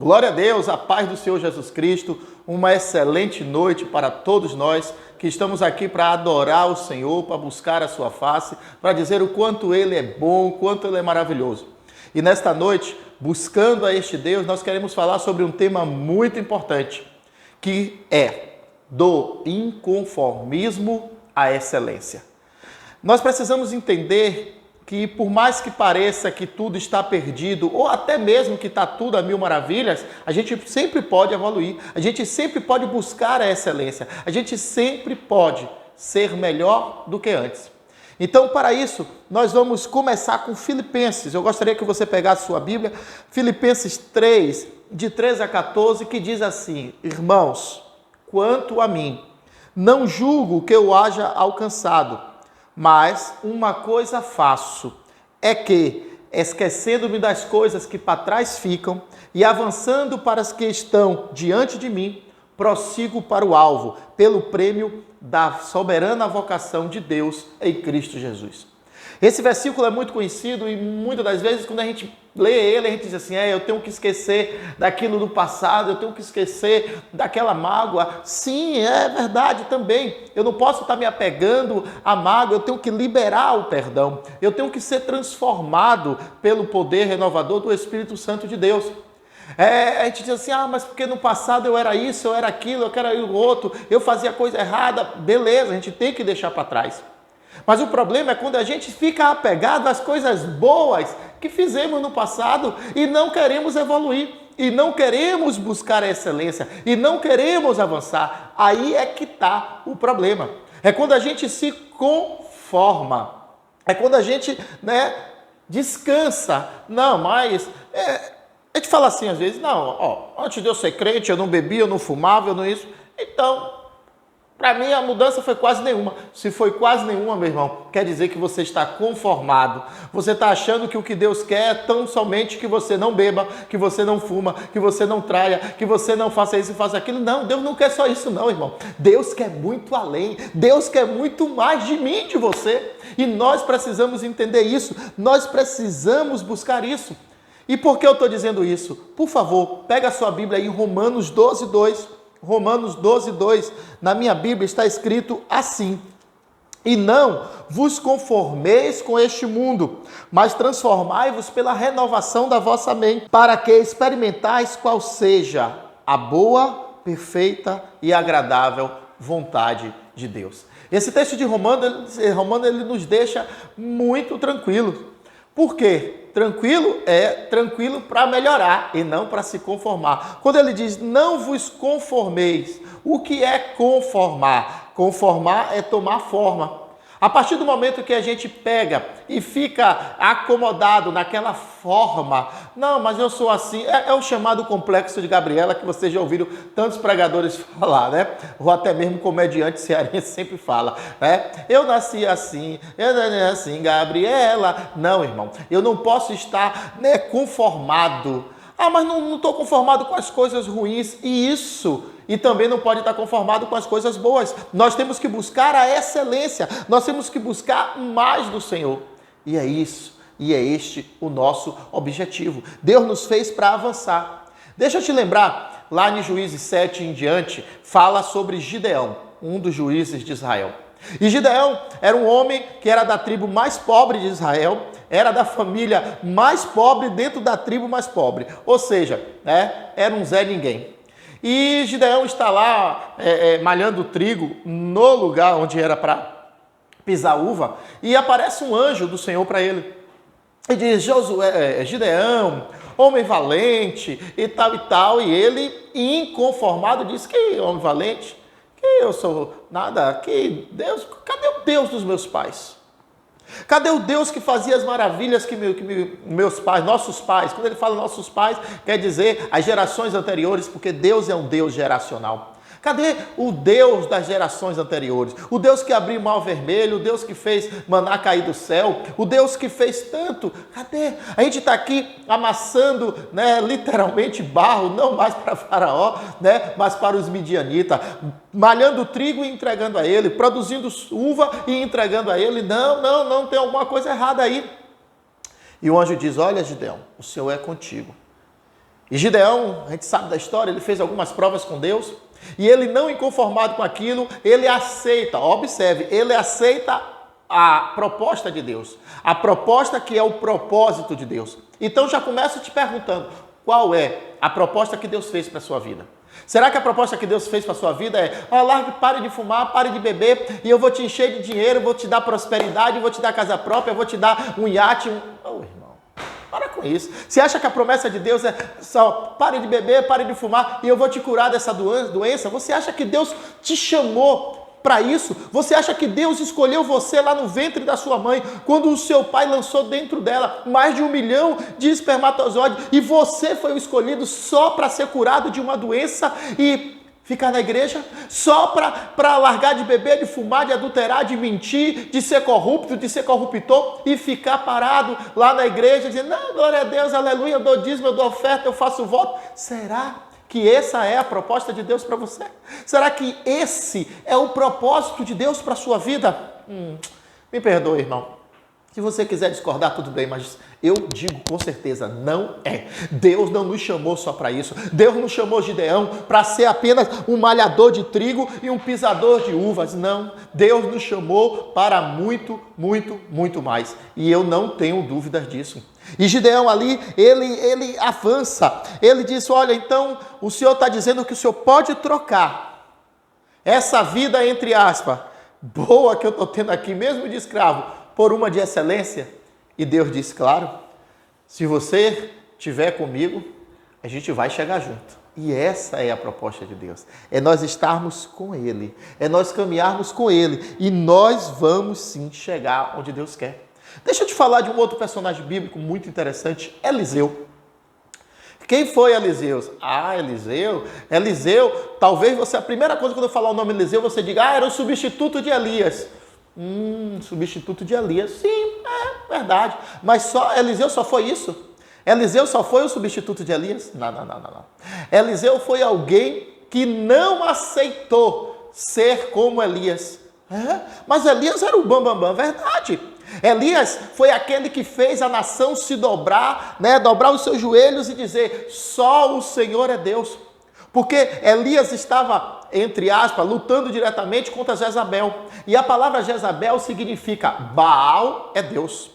Glória a Deus, a paz do Senhor Jesus Cristo, uma excelente noite para todos nós que estamos aqui para adorar o Senhor, para buscar a sua face, para dizer o quanto Ele é bom, o quanto Ele é maravilhoso. E nesta noite, buscando a este Deus, nós queremos falar sobre um tema muito importante, que é do inconformismo à excelência. Nós precisamos entender que por mais que pareça que tudo está perdido, ou até mesmo que está tudo a mil maravilhas, a gente sempre pode evoluir, a gente sempre pode buscar a excelência, a gente sempre pode ser melhor do que antes. Então, para isso, nós vamos começar com Filipenses. Eu gostaria que você pegasse sua Bíblia, Filipenses 3, de 13 a 14, que diz assim: Irmãos, quanto a mim, não julgo que eu haja alcançado, mas uma coisa faço, é que, esquecendo-me das coisas que para trás ficam e avançando para as que estão diante de mim, prossigo para o alvo, pelo prêmio da soberana vocação de Deus em Cristo Jesus. Esse versículo é muito conhecido e muitas das vezes quando a gente lê ele, a gente diz assim, eu tenho que esquecer daquilo do passado, eu tenho que esquecer daquela mágoa. Sim, é verdade também. Eu não posso estar me apegando à mágoa, eu tenho que liberar o perdão. Eu tenho que ser transformado pelo poder renovador do Espírito Santo de Deus. A gente diz assim, mas porque no passado eu era isso, eu era aquilo, eu era o outro, eu fazia coisa errada. Beleza, a gente tem que deixar para trás. Mas o problema é quando a gente fica apegado às coisas boas que fizemos no passado e não queremos evoluir, e não queremos buscar a excelência, e não queremos avançar. Aí é que está o problema. É quando a gente se conforma, é quando a gente descansa. Não, mas a gente fala assim às vezes, antes de eu ser crente, eu não bebia, eu não fumava, eu não isso. Então, para mim, a mudança foi quase nenhuma. Se foi quase nenhuma, meu irmão, quer dizer que você está conformado. Você está achando que o que Deus quer é tão somente que você não beba, que você não fuma, que você não traia, que você não faça isso e faça aquilo. Não, Deus não quer só isso não, irmão. Deus quer muito além. Deus quer muito mais de mim, de você. E nós precisamos entender isso. Nós precisamos buscar isso. E por que eu estou dizendo isso? Por favor, pega a sua Bíblia aí em Romanos 12, 2. Romanos 12, 2, na minha Bíblia está escrito assim: E não vos conformeis com este mundo, mas transformai-vos pela renovação da vossa mente, para que experimentais qual seja a boa, perfeita e agradável vontade de Deus. Esse texto de Romanos, ele nos deixa muito tranquilos. Por quê? Tranquilo para melhorar e não para se conformar. Quando ele diz, não vos conformeis, o que é conformar? Conformar é tomar forma. A partir do momento que a gente pega e fica acomodado naquela forma, não, mas eu sou assim, é o chamado complexo de Gabriela, que vocês já ouviram tantos pregadores falar, né? Ou até mesmo comediante cearense sempre fala, né? Eu nasci assim, eu nasci assim, Gabriela. Não, irmão, eu não posso estar conformado. Mas não estou conformado com as coisas ruins, e também não pode estar conformado com as coisas boas. Nós temos que buscar a excelência, nós temos que buscar mais do Senhor. E é isso, e é este o nosso objetivo. Deus nos fez para avançar. Deixa eu te lembrar, lá em Juízes 7 em diante, fala sobre Gideão, um dos juízes de Israel. E Gideão era um homem que era da tribo mais pobre de Israel, era da família mais pobre dentro da tribo mais pobre. Ou seja, era um Zé Ninguém. E Gideão está lá malhando trigo no lugar onde era para pisar uva, e aparece um anjo do Senhor para ele. E diz, Gideão, homem valente e tal, e ele, inconformado, diz, que homem valente? Que eu sou nada, que Deus, cadê o Deus dos meus pais? Cadê o Deus que fazia as maravilhas que meus pais, nossos pais? Quando ele fala nossos pais, quer dizer as gerações anteriores, porque Deus é um Deus geracional. Cadê o Deus das gerações anteriores? O Deus que abriu o mar vermelho, o Deus que fez maná cair do céu, o Deus que fez tanto. Cadê? A gente está aqui amassando, literalmente barro, não mais para Faraó, mas para os midianitas, malhando trigo e entregando a ele, produzindo uva e entregando a ele. Não, tem alguma coisa errada aí. E o anjo diz, olha, Gideão, o Senhor é contigo. E Gideão, a gente sabe da história, ele fez algumas provas com Deus, e ele não inconformado com aquilo, ele aceita, observe, ele aceita a proposta de Deus, a proposta que é o propósito de Deus. Então já começo te perguntando, qual é a proposta que Deus fez para a sua vida? Será que a proposta que Deus fez para a sua vida é, largue, pare de fumar, pare de beber, e eu vou te encher de dinheiro, vou te dar prosperidade, vou te dar casa própria, vou te dar um iate, irmão, para com isso. Você acha que a promessa de Deus é só pare de beber, pare de fumar, e eu vou te curar dessa doença? Você acha que Deus te chamou para isso? Você acha que Deus escolheu você lá no ventre da sua mãe, quando o seu pai lançou dentro dela mais de 1 milhão de espermatozoides, e você foi o escolhido só para ser curado de uma doença e ficar na igreja? Só para largar de beber, de fumar, de adulterar, de mentir, de ser corrupto, de ser corruptor e ficar parado lá na igreja dizendo, não, glória a Deus, aleluia, eu dou dízimo, eu dou oferta, eu faço voto? Será que essa é a proposta de Deus para você? Será que esse é o propósito de Deus para a sua vida? Me perdoe, irmão. Se você quiser discordar, tudo bem, mas eu digo com certeza, não é. Deus não nos chamou só para isso. Deus não chamou Gideão para ser apenas um malhador de trigo e um pisador de uvas. Não. Deus nos chamou para muito, muito, muito mais. E eu não tenho dúvidas disso. E Gideão ali, ele avança. Ele diz, olha, então o Senhor está dizendo que o Senhor pode trocar essa vida, entre aspas, boa que eu estou tendo aqui, mesmo de escravo, por uma de excelência? E Deus diz, claro, se você estiver comigo, a gente vai chegar junto. E essa é a proposta de Deus. É nós estarmos com Ele. É nós caminharmos com Ele. E nós vamos sim chegar onde Deus quer. Deixa eu te falar de um outro personagem bíblico muito interessante, Eliseu. Quem foi Eliseu? Eliseu, talvez você, a primeira coisa quando eu falar o nome Eliseu, você diga, era o substituto de Elias. Substituto de Elias. Sim, é verdade. Mas Eliseu só foi isso? Eliseu só foi o substituto de Elias? Não. Eliseu foi alguém que não aceitou ser como Elias. Mas Elias era o bambambam, verdade. Elias foi aquele que fez a nação se dobrar, dobrar os seus joelhos e dizer, só o Senhor é Deus. Porque Elias estava, entre aspas, lutando diretamente contra Jezabel. E a palavra Jezabel significa Baal é Deus.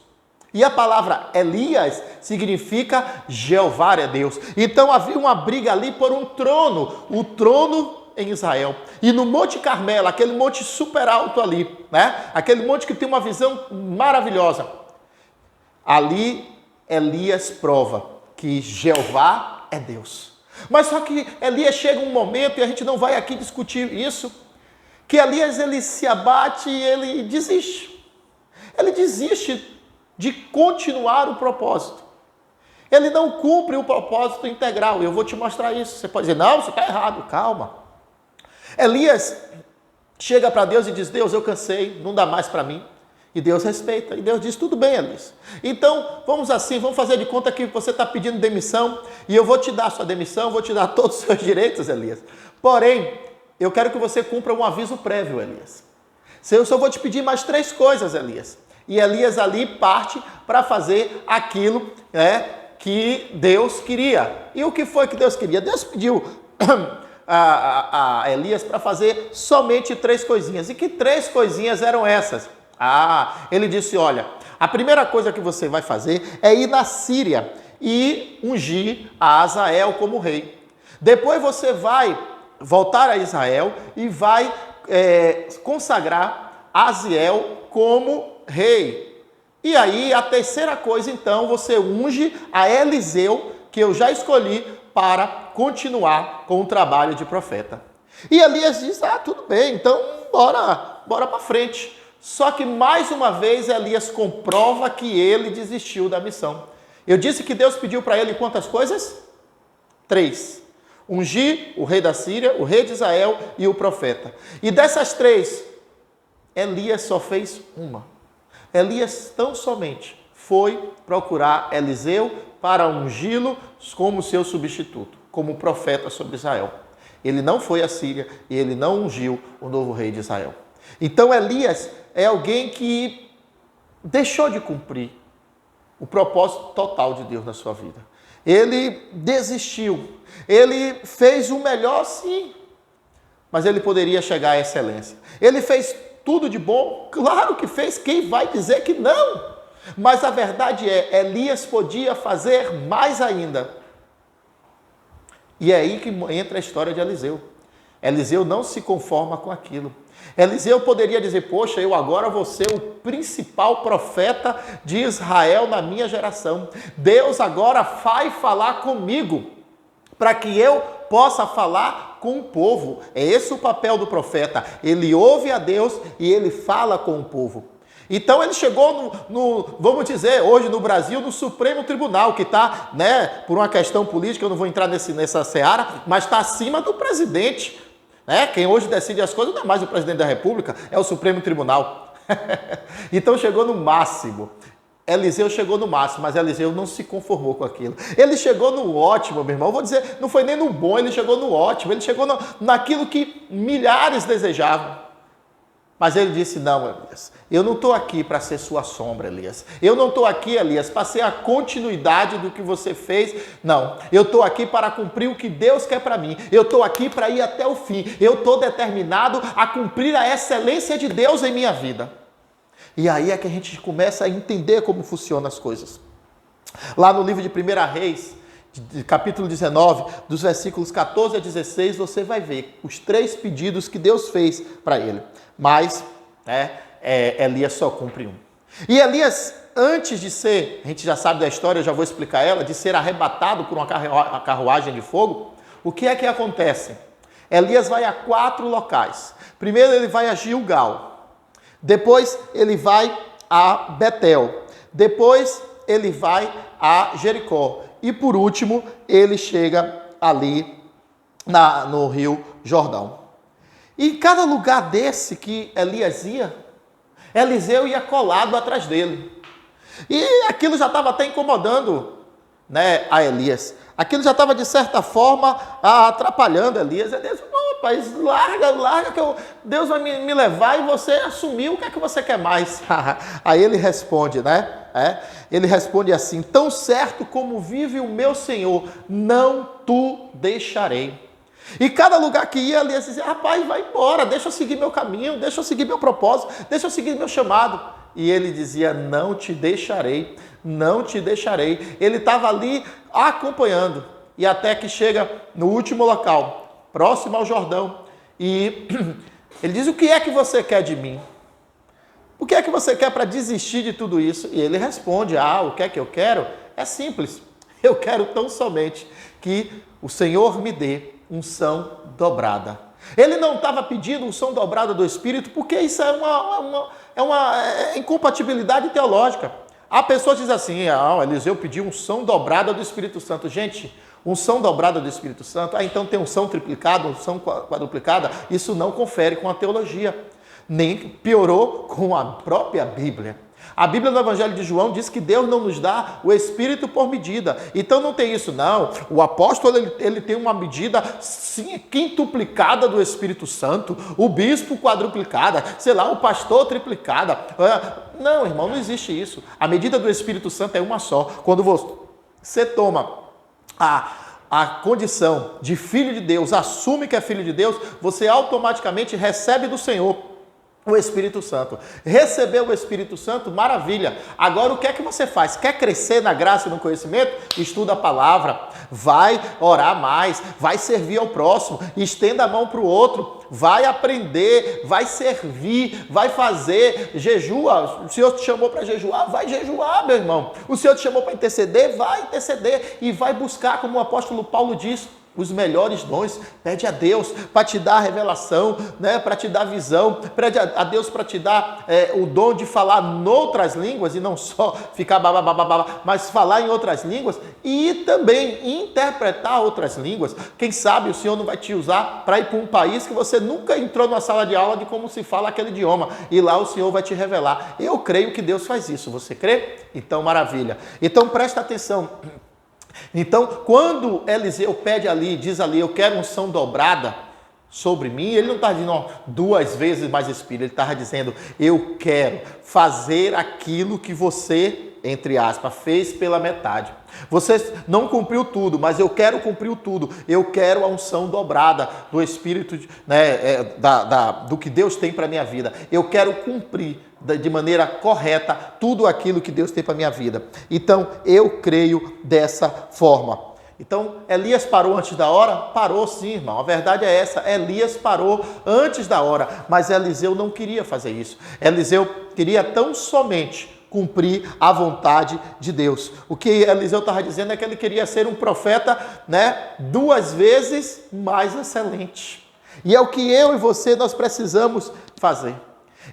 E a palavra Elias significa Jeová é Deus. Então havia uma briga ali por um trono, o trono em Israel. E no Monte Carmelo, aquele monte super alto ali, aquele monte que tem uma visão maravilhosa, ali Elias prova que Jeová é Deus. Mas só que Elias chega um momento, e a gente não vai aqui discutir isso, que Elias ele se abate e ele desiste. Ele desiste de continuar o propósito. Ele não cumpre o propósito integral. Eu vou te mostrar isso. Você pode dizer, não, você está errado. Calma. Elias chega para Deus e diz, Deus, eu cansei, não dá mais para mim. E Deus respeita. E Deus diz, tudo bem, Elias. Então, vamos fazer de conta que você está pedindo demissão e eu vou te dar a sua demissão, vou te dar todos os seus direitos, Elias. Porém, eu quero que você cumpra um aviso prévio, Elias. Eu só vou te pedir mais 3 coisas, Elias. E Elias ali parte para fazer aquilo que Deus queria. E o que foi que Deus queria? Deus pediu a Elias para fazer somente 3 coisinhas. E que 3 coisinhas eram essas? Ele disse, olha, a primeira coisa que você vai fazer é ir na Síria e ungir a Azael como rei. Depois você vai voltar a Israel e vai consagrar Aziel como rei. E aí, a terceira coisa, então, você unge a Eliseu, que eu já escolhi, para continuar com o trabalho de profeta. E Elias diz, tudo bem, então bora para frente. Só que, mais uma vez, Elias comprova que ele desistiu da missão. Eu disse que Deus pediu para ele quantas coisas? 3. Ungir o rei da Síria, o rei de Israel e o profeta. E dessas 3, Elias só fez uma. Elias tão somente foi procurar Eliseu para ungí-lo como seu substituto, como profeta sobre Israel. Ele não foi à Síria e ele não ungiu o novo rei de Israel. Então Elias é alguém que deixou de cumprir o propósito total de Deus na sua vida. ele desistiu, ele fez o melhor, sim, mas ele poderia chegar à excelência. Ele fez tudo de bom? Claro que fez, quem vai dizer que não? Mas a verdade é, Elias podia fazer mais ainda. E é aí que entra a história de Eliseu. Eliseu não se conforma com aquilo. Eliseu poderia dizer, poxa, eu agora vou ser o principal profeta de Israel na minha geração. Deus agora vai falar comigo, para que eu possa falar com o povo. É esse o papel do profeta. Ele ouve a Deus e ele fala com o povo. Então ele chegou vamos dizer, hoje no Brasil, no Supremo Tribunal, que está, né, por uma questão política, eu não vou entrar nessa seara, mas está acima do presidente. Né? Quem hoje decide as coisas não é mais o presidente da República, é o Supremo Tribunal. Então chegou no máximo. Eliseu chegou no máximo, mas Eliseu não se conformou com aquilo. Ele chegou no ótimo, meu irmão. Eu vou dizer, não foi nem no bom, ele chegou no ótimo. Ele chegou naquilo que milhares desejavam. Mas ele disse, não, Elias, eu não estou aqui para ser sua sombra, Elias. Eu não estou aqui, Elias, para ser a continuidade do que você fez. Não, eu estou aqui para cumprir o que Deus quer para mim. Eu estou aqui para ir até o fim. Eu estou determinado a cumprir a excelência de Deus em minha vida. E aí é que a gente começa a entender como funcionam as coisas. Lá no livro de 1 Reis, capítulo 19, dos versículos 14 a 16, você vai ver os 3 pedidos que Deus fez para ele. Mas Elias só cumpre um. E Elias, antes de ser, a gente já sabe da história, eu já vou explicar ela, de ser arrebatado por uma carruagem de fogo, o que é que acontece? Elias vai a 4 locais. Primeiro ele vai a Gilgal, depois ele vai a Betel, depois ele vai a Jericó e por último ele chega ali no Rio Jordão. E em cada lugar desse que Elias ia, Eliseu ia colado atrás dele. E aquilo já estava até incomodando, né, a Elias. Aquilo já estava, de certa forma, atrapalhando Elias. Elias, rapaz, larga, que Deus vai me levar e você assumiu, o que é que você quer mais? Aí ele responde, né? Ele responde assim, tão certo como vive o meu Senhor, não tu deixarei. E cada lugar que ia, Elias dizia, rapaz, vai embora, deixa eu seguir meu caminho, deixa eu seguir meu propósito, deixa eu seguir meu chamado. E ele dizia, não te deixarei, não te deixarei. Ele estava ali acompanhando, e até que chega no último local, próximo ao Jordão, e ele diz, o que é que você quer de mim? O que é que você quer para desistir de tudo isso? E ele responde, o que é que eu quero? É simples, eu quero tão somente que o Senhor me dê unção dobrada. Ele não estava pedindo unção dobrada do Espírito, porque isso é uma incompatibilidade teológica. Há pessoas que dizem assim, Eliseu pediu unção dobrada do Espírito Santo. Gente, unção dobrada do Espírito Santo, então tem unção triplicada, unção quadruplicada, isso não confere com a teologia, nem piorou com a própria Bíblia. A Bíblia no Evangelho de João diz que Deus não nos dá o Espírito por medida. Então não tem isso, não. O apóstolo ele tem uma medida quintuplicada do Espírito Santo, o bispo quadruplicada, o pastor triplicada. Não, irmão, não existe isso. A medida do Espírito Santo é uma só. Quando você toma a condição de filho de Deus, assume que é filho de Deus, você automaticamente recebe do Senhor o Espírito Santo. Recebeu o Espírito Santo, maravilha. Agora o que é que você faz? Quer crescer na graça e no conhecimento? Estuda a palavra, vai orar mais, vai servir ao próximo, estenda a mão para o outro, vai aprender, vai servir, vai fazer, jejua. O Senhor te chamou para jejuar, vai jejuar, meu irmão. O Senhor te chamou para interceder, vai interceder e vai buscar, como o apóstolo Paulo diz, os melhores dons. Pede a Deus para te dar a revelação, né? Para te dar visão, pede a Deus para te dar o dom de falar noutras línguas, e não só ficar babá, mas falar em outras línguas e também interpretar outras línguas. Quem sabe o Senhor não vai te usar para ir para um país que você nunca entrou numa sala de aula de como se fala aquele idioma, e lá o Senhor vai te revelar. Eu creio que Deus faz isso. Você crê? Então, maravilha. Então, presta atenção. Então, quando Eliseu pede ali, diz ali, eu quero unção dobrada sobre mim, ele não está dizendo 2 vezes mais Espírito, ele estava dizendo, eu quero fazer aquilo que você entre aspas, fez pela metade. Você não cumpriu tudo, mas eu quero cumprir tudo. Eu quero a unção dobrada do Espírito, né, do que Deus tem para a minha vida. Eu quero cumprir de maneira correta tudo aquilo que Deus tem para a minha vida. Então, eu creio dessa forma. Então, Elias parou antes da hora? Parou sim, irmão. A verdade é essa. Elias parou antes da hora, mas Eliseu não queria fazer isso. Eliseu queria tão somente cumprir a vontade de Deus. O que Eliseu estava dizendo é que ele queria ser um profeta, né, 2 vezes mais excelente. E é o que eu e você nós precisamos fazer.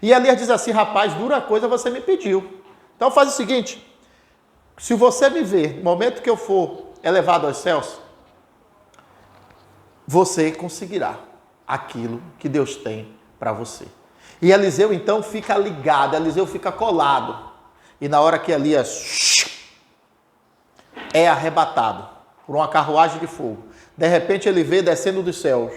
E Elias diz assim: rapaz, dura coisa você me pediu. Então faz o seguinte: se você me ver no momento que eu for elevado aos céus, você conseguirá aquilo que Deus tem para você. E Eliseu então fica ligado, Eliseu fica colado. E na hora que Elias é arrebatado por uma carruagem de fogo, de repente ele vê descendo do céu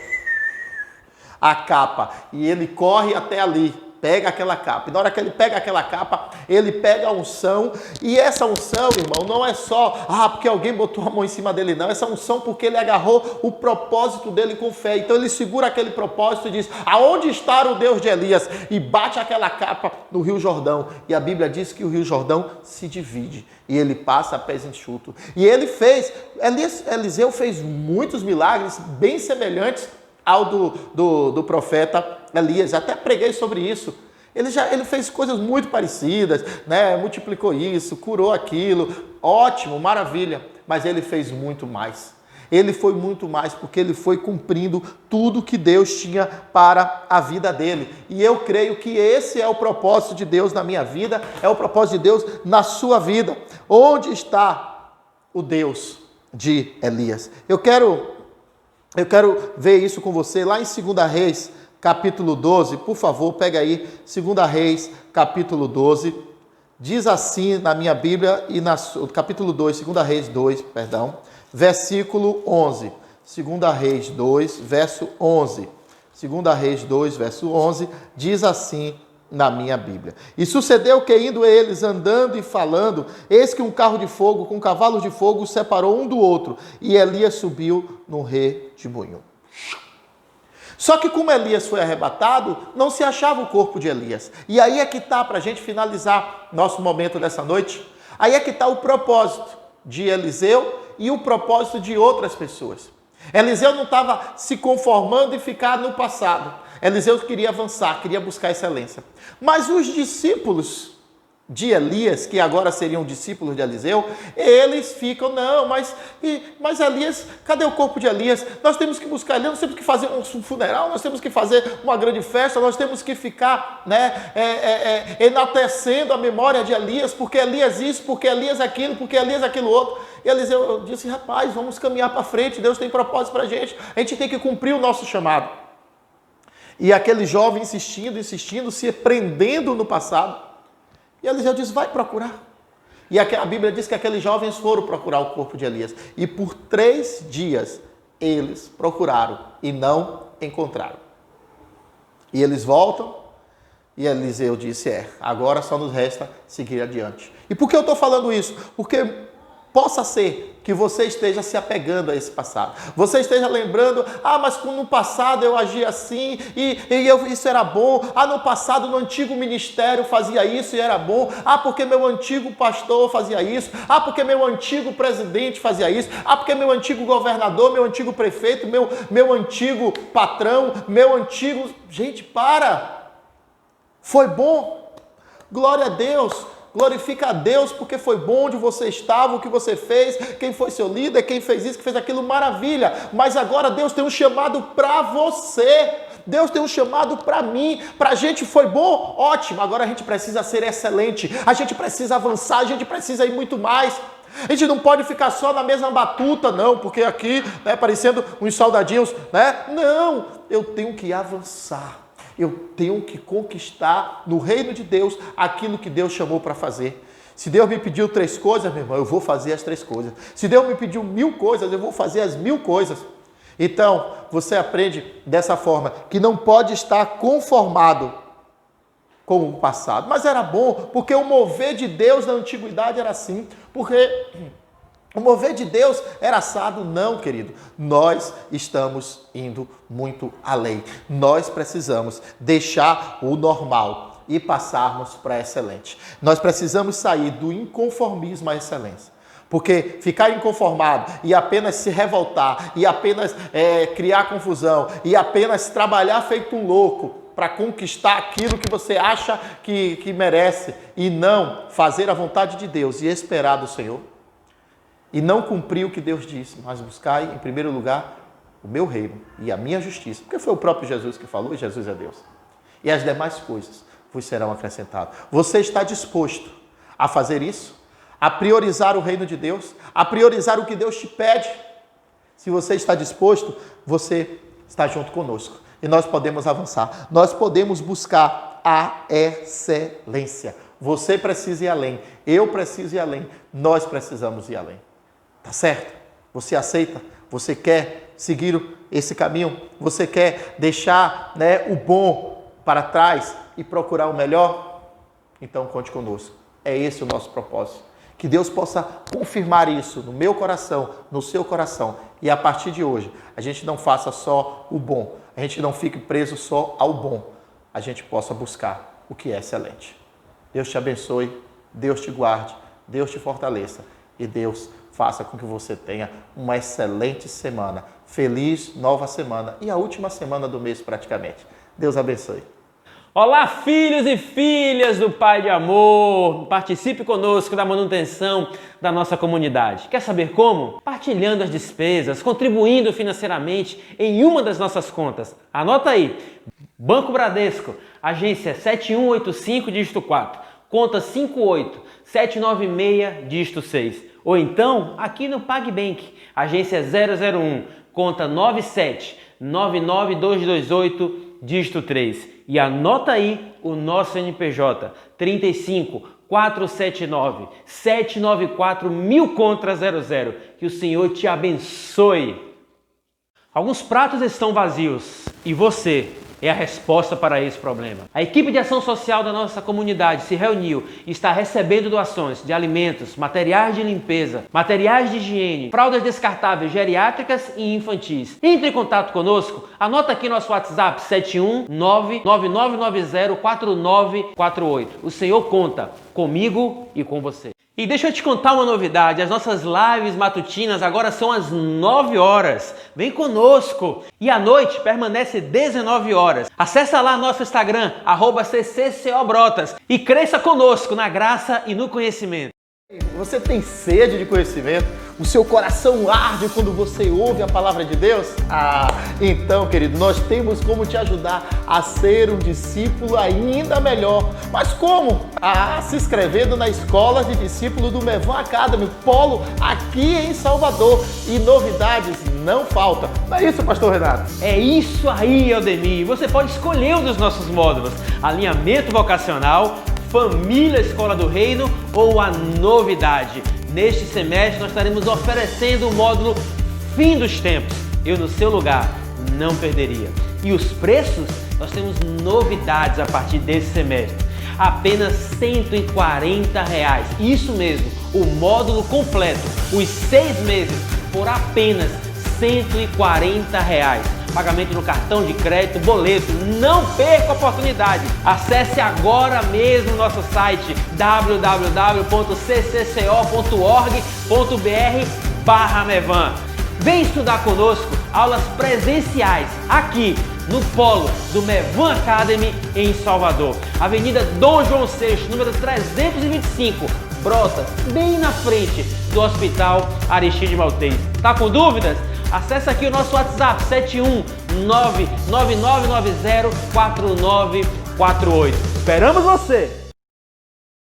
a capa e ele corre até ali, pega aquela capa. E na hora que ele pega aquela capa, ele pega a unção. E essa unção, irmão, não é só porque alguém botou a mão em cima dele, não. Essa unção porque ele agarrou o propósito dele com fé. Então ele segura aquele propósito e diz: aonde está o Deus de Elias? E bate aquela capa no Rio Jordão. E a Bíblia diz que o Rio Jordão se divide. E ele passa a pés enxutos. E ele fez, Eliseu fez muitos milagres bem semelhantes ao do profeta Elias. Até preguei sobre isso. Ele fez coisas muito parecidas, né? Multiplicou isso, curou aquilo, ótimo, maravilha. Mas ele fez muito mais. Ele foi muito mais porque ele foi cumprindo tudo que Deus tinha para a vida dele. E eu creio que esse é o propósito de Deus na minha vida, é o propósito de Deus na sua vida. Onde está o Deus de Elias? Eu quero ver isso com você lá em 2 Reis, capítulo 12. Por favor, pega aí 2 Reis, capítulo 12. Diz assim na minha Bíblia, e no capítulo 2, 2 Reis 2, perdão, versículo 11. 2 Reis 2, verso 11. 2 Reis 2, verso 11, diz assim na minha Bíblia: e sucedeu que, indo eles andando e falando, eis que um carro de fogo com cavalos de fogo os separou um do outro, e Elias subiu no redemoinho. Só que como Elias foi arrebatado, não se achava o corpo de Elias. E aí é que está, para a gente finalizar nosso momento dessa noite, aí é que está o propósito de Eliseu e o propósito de outras pessoas. Eliseu não estava se conformando em ficar no passado. Eliseu queria avançar, queria buscar excelência. Mas os discípulos de Elias, que agora seriam discípulos de Eliseu, eles ficam: não, mas Elias, cadê o corpo de Elias? Nós temos que buscar Elias, nós temos que fazer um funeral, nós temos que fazer uma grande festa, nós temos que ficar, né, enaltecendo a memória de Elias, porque Elias isso, porque Elias aquilo, porque Elias aquilo outro. E Eliseu disse: rapaz, vamos caminhar para frente, Deus tem propósito para a gente tem que cumprir o nosso chamado. E aquele jovem insistindo, se prendendo no passado. E Eliseu diz: vai procurar. E a Bíblia diz que aqueles jovens foram procurar o corpo de Elias. E por 3 dias eles procuraram e não encontraram. E eles voltam e Eliseu disse: agora só nos resta seguir adiante. E por que eu estou falando isso? Porque possa ser que você esteja se apegando a esse passado. Você esteja lembrando: mas no passado eu agia assim e isso era bom. No passado, no antigo ministério fazia isso e era bom. Porque meu antigo pastor fazia isso. Porque meu antigo presidente fazia isso. Porque meu antigo governador, meu antigo prefeito, meu antigo patrão, meu antigo... Gente, para! Foi bom. Glória a Deus. Glorifica a Deus porque foi bom onde você estava, o que você fez, quem foi seu líder, quem fez isso, que fez aquilo, maravilha. Mas agora Deus tem um chamado para você. Deus tem um chamado para mim. Para a gente foi bom? Ótimo. Agora a gente precisa ser excelente. A gente precisa avançar, a gente precisa ir muito mais. A gente não pode ficar só na mesma batuta, não, porque aqui, né, parecendo uns soldadinhos, né? Não, eu tenho que avançar. Eu tenho que conquistar no reino de Deus aquilo que Deus chamou para fazer. Se Deus me pediu 3 coisas, meu irmão, eu vou fazer as 3 coisas. Se Deus me pediu 1000 coisas, eu vou fazer as 1000 coisas. Então, você aprende dessa forma, que não pode estar conformado como o passado. Mas era bom, porque o mover de Deus na antiguidade era assim. Porque o mover de Deus era assado. Não, querido. Nós estamos indo muito além. Nós precisamos deixar o normal e passarmos para a excelente. Nós precisamos sair do inconformismo à excelência. Porque ficar inconformado e apenas se revoltar, e apenas criar confusão, e apenas trabalhar feito um louco para conquistar aquilo que você acha que merece, e não fazer a vontade de Deus e esperar do Senhor, e não cumprir o que Deus disse, mas buscar em primeiro lugar o meu reino e a minha justiça, porque foi o próprio Jesus que falou, e Jesus é Deus. E as demais coisas vos serão acrescentadas. Você está disposto a fazer isso? A priorizar o reino de Deus? A priorizar o que Deus te pede? Se você está disposto, você está junto conosco. E nós podemos avançar. Nós podemos buscar a excelência. Você precisa ir além. Eu preciso ir além. Nós precisamos ir além. Tá certo? Você aceita? Você quer seguir esse caminho? Você quer deixar, o bom para trás e procurar o melhor? Então conte conosco. É esse o nosso propósito. Que Deus possa confirmar isso no meu coração, no seu coração. E a partir de hoje, a gente não faça só o bom. A gente não fique preso só ao bom. A gente possa buscar o que é excelente. Deus te abençoe, Deus te guarde, Deus te fortaleça. E Deus faça com que você tenha uma excelente semana. Feliz nova semana. E a última semana do mês praticamente. Deus abençoe. Olá, filhos e filhas do Pai de Amor! Participe conosco da manutenção da nossa comunidade. Quer saber como? Partilhando as despesas, contribuindo financeiramente em uma das nossas contas. Anota aí, Banco Bradesco, agência 7185, dígito 4, conta 58796, dígito 6. Ou então, aqui no PagBank, agência 001, conta 9799228, dígito 3. E anota aí o nosso NPJ, 35 479 794 1000 contra 00. Que o Senhor te abençoe. Alguns pratos estão vazios e você é a resposta para esse problema. A equipe de ação social da nossa comunidade se reuniu e está recebendo doações de alimentos, materiais de limpeza, materiais de higiene, fraldas descartáveis geriátricas e infantis. Entre em contato conosco, anota aqui nosso WhatsApp 71999904948. O Senhor conta comigo e com você. E deixa eu te contar uma novidade, as nossas lives matutinas agora são às 9 horas. Vem conosco! E à noite permanece 19 horas. Acesse lá nosso Instagram, @cccobrotas, e cresça conosco na graça e no conhecimento. Você tem sede de conhecimento? O seu coração arde quando você ouve a palavra de Deus? Então, querido, nós temos como te ajudar a ser um discípulo ainda melhor. Mas como? Se inscrevendo na Escola de Discípulo do Mevan Academy, polo aqui em Salvador. E novidades não faltam. Não é isso, pastor Renato? É isso aí, Aldemir. Você pode escolher um dos nossos módulos: alinhamento vocacional, família, escola do reino ou a novidade. Neste semestre nós estaremos oferecendo o módulo Fim dos Tempos. Eu no seu lugar não perderia. E os preços? Nós temos novidades a partir desse semestre. Apenas R$140. Isso mesmo, o módulo completo, os 6 meses, por apenas R$140. Pagamento no cartão de crédito, boleto. Não perca a oportunidade. Acesse agora mesmo o nosso site www.ccco.org.br/Mevan. Vem estudar conosco aulas presenciais aqui no polo do Mevan Academy em Salvador. Avenida Dom João VI, número 325, Brotas, bem na frente do Hospital Aristide Maltês. Tá com dúvidas? Acesse aqui o nosso WhatsApp 71999904948. Esperamos você!